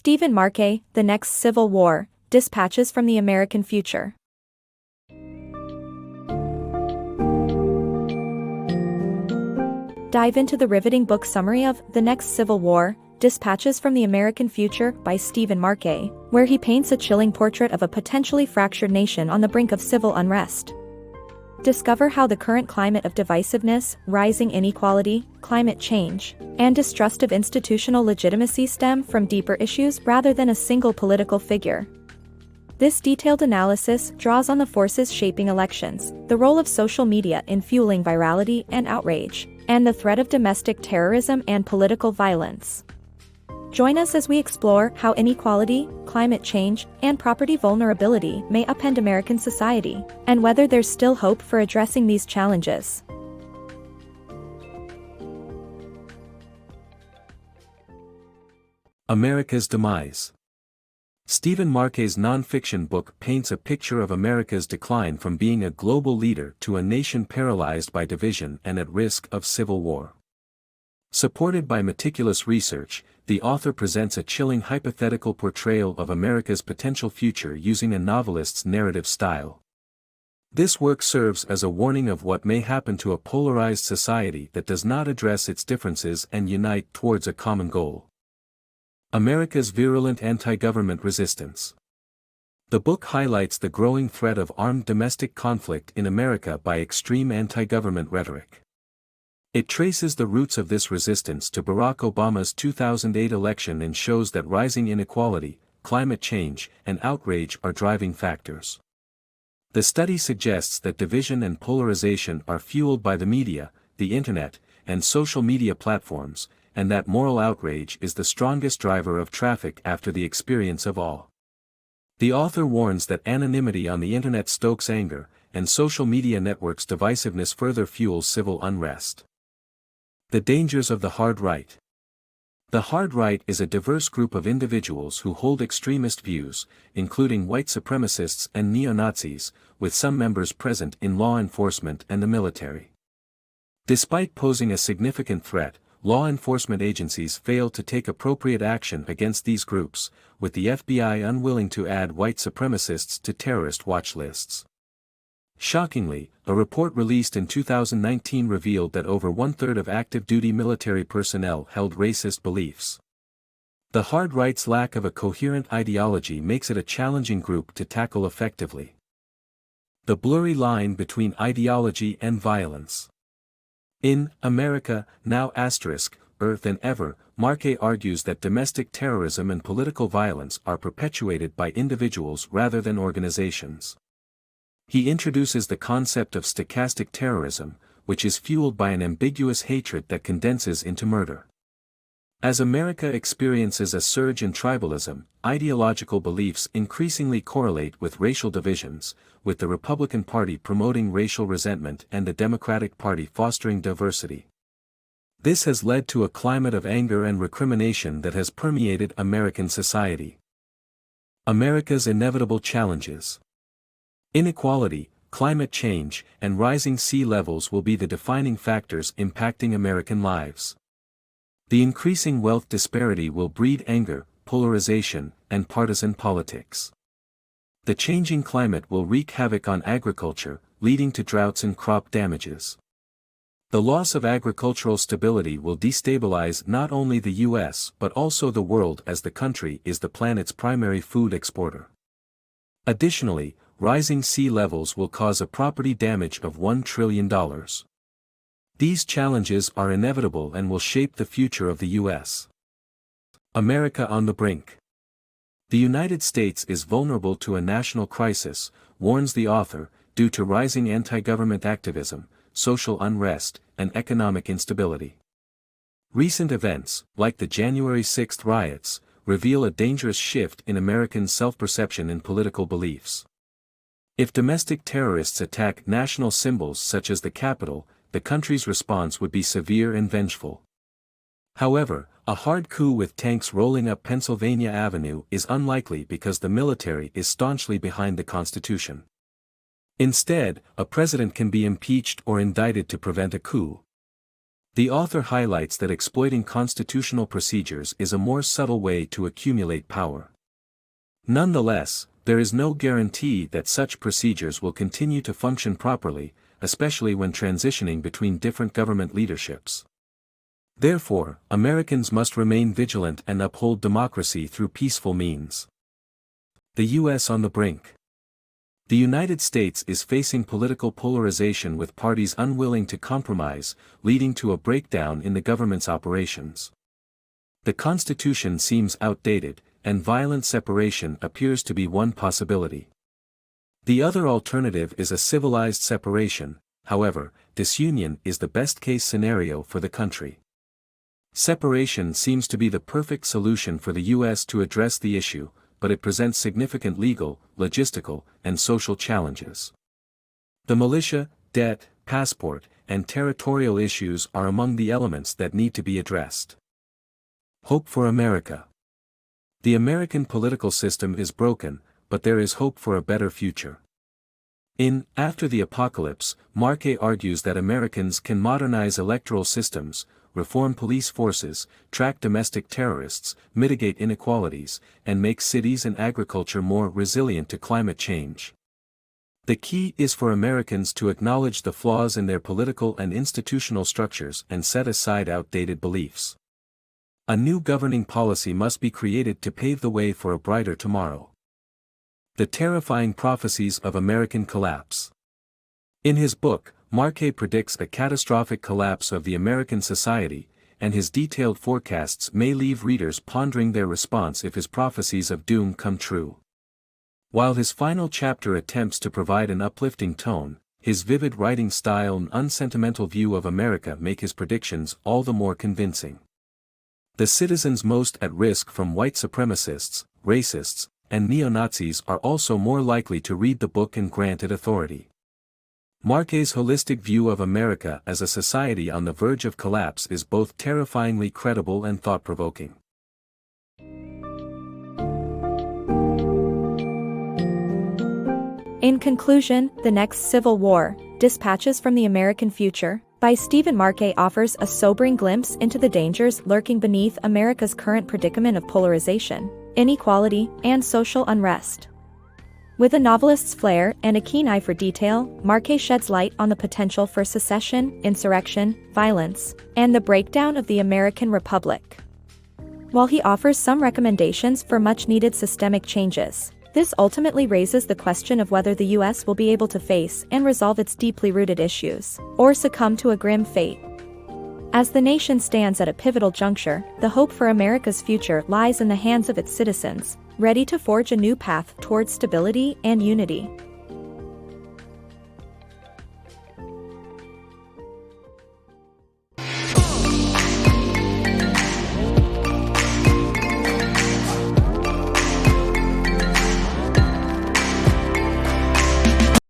Stephen Marche, The Next Civil War, Dispatches from the American Future. Dive into the riveting book summary of The Next Civil War, Dispatches from the American Future by Stephen Marche, where he paints a chilling portrait of a potentially fractured nation on the brink of civil unrest. Discover how the current climate of divisiveness, rising inequality, climate change, and distrust of institutional legitimacy stem from deeper issues rather than a single political figure. This detailed analysis draws on the forces shaping elections, the role of social media in fueling virality and outrage, and the threat of domestic terrorism and political violence. Join us as we explore how inequality, climate change, and property vulnerability may upend American society, and whether there's still hope for addressing these challenges. America's Demise. Stephen Marche's nonfiction book paints a picture of America's decline from being a global leader to a nation paralyzed by division and at risk of civil war. Supported by meticulous research, the author presents a chilling hypothetical portrayal of America's potential future using a novelist's narrative style. This work serves as a warning of what may happen to a polarized society that does not address its differences and unite towards a common goal. America's virulent anti-government resistance. The book highlights the growing threat of armed domestic conflict in America by extreme anti-government rhetoric. It traces the roots of this resistance to Barack Obama's 2008 election and shows that rising inequality, climate change, and outrage are driving factors. The study suggests that division and polarization are fueled by the media, the internet, and social media platforms, and that moral outrage is the strongest driver of traffic after the experience of all. The author warns that anonymity on the internet stokes anger, and social media networks' divisiveness further fuels civil unrest. The dangers of the hard right. The hard right is a diverse group of individuals who hold extremist views, including white supremacists and neo-Nazis, with some members present in law enforcement and the military. Despite posing a significant threat, law enforcement agencies fail to take appropriate action against these groups, with the FBI unwilling to add white supremacists to terrorist watch lists. Shockingly, a report released in 2019 revealed that over one-third of active-duty military personnel held racist beliefs. The hard right's lack of a coherent ideology makes it a challenging group to tackle effectively. The blurry line between ideology and violence. In America, Now Earth than ever, Marche argues that domestic terrorism and political violence are perpetuated by individuals rather than organizations. He introduces the concept of stochastic terrorism, which is fueled by an ambiguous hatred that condenses into murder. As America experiences a surge in tribalism, ideological beliefs increasingly correlate with racial divisions, with the Republican Party promoting racial resentment and the Democratic Party fostering diversity. This has led to a climate of anger and recrimination that has permeated American society. America's inevitable challenges. Inequality, climate change, and rising sea levels will be the defining factors impacting American lives. The increasing wealth disparity will breed anger, polarization, and partisan politics. The changing climate will wreak havoc on agriculture, leading to droughts and crop damages. The loss of agricultural stability will destabilize not only the U.S. but also the world, as the country is the planet's primary food exporter. Additionally, rising sea levels will cause a property damage of $1 trillion. These challenges are inevitable and will shape the future of the U.S. America on the brink. The United States is vulnerable to a national crisis, warns the author, due to rising anti-government activism, social unrest, and economic instability. Recent events, like the January 6 riots, reveal a dangerous shift in American self-perception and political beliefs. If domestic terrorists attack national symbols such as the Capitol, the country's response would be severe and vengeful. However, a hard coup with tanks rolling up Pennsylvania Avenue is unlikely because the military is staunchly behind the Constitution. Instead, a president can be impeached or indicted to prevent a coup. The author highlights that exploiting constitutional procedures is a more subtle way to accumulate power. Nonetheless, there is no guarantee that such procedures will continue to function properly, especially when transitioning between different government leaderships. Therefore, Americans must remain vigilant and uphold democracy through peaceful means. The U.S. on the brink. The United States is facing political polarization with parties unwilling to compromise, leading to a breakdown in the government's operations. The Constitution seems outdated, and violent separation appears to be one possibility. The other alternative is a civilized separation. However, disunion is the best-case scenario for the country. Separation seems to be the perfect solution for the U.S. to address the issue, but it presents significant legal, logistical, and social challenges. The militia, debt, passport, and territorial issues are among the elements that need to be addressed. Hope for America. The American political system is broken, but there is hope for a better future. In After the Apocalypse, Marche argues that Americans can modernize electoral systems, reform police forces, track domestic terrorists, mitigate inequalities, and make cities and agriculture more resilient to climate change. The key is for Americans to acknowledge the flaws in their political and institutional structures and set aside outdated beliefs. A new governing policy must be created to pave the way for a brighter tomorrow. The Terrifying Prophecies of American Collapse. In his book, Marche predicts a catastrophic collapse of the American society, and his detailed forecasts may leave readers pondering their response if his prophecies of doom come true. While his final chapter attempts to provide an uplifting tone, his vivid writing style and unsentimental view of America make his predictions all the more convincing. The citizens most at risk from white supremacists, racists, and neo-Nazis are also more likely to read the book and grant it authority. Marche's holistic view of America as a society on the verge of collapse is both terrifyingly credible and thought-provoking. In conclusion, The Next Civil War, Dispatches from the American Future, by Stephen Marche offers a sobering glimpse into the dangers lurking beneath America's current predicament of polarization, inequality, and social unrest. With a novelist's flair and a keen eye for detail, Marche sheds light on the potential for secession, insurrection, violence, and the breakdown of the American Republic. While he offers some recommendations for much-needed systemic changes, this ultimately raises the question of whether the U.S. will be able to face and resolve its deeply rooted issues, or succumb to a grim fate. As the nation stands at a pivotal juncture, the hope for America's future lies in the hands of its citizens, ready to forge a new path towards stability and unity.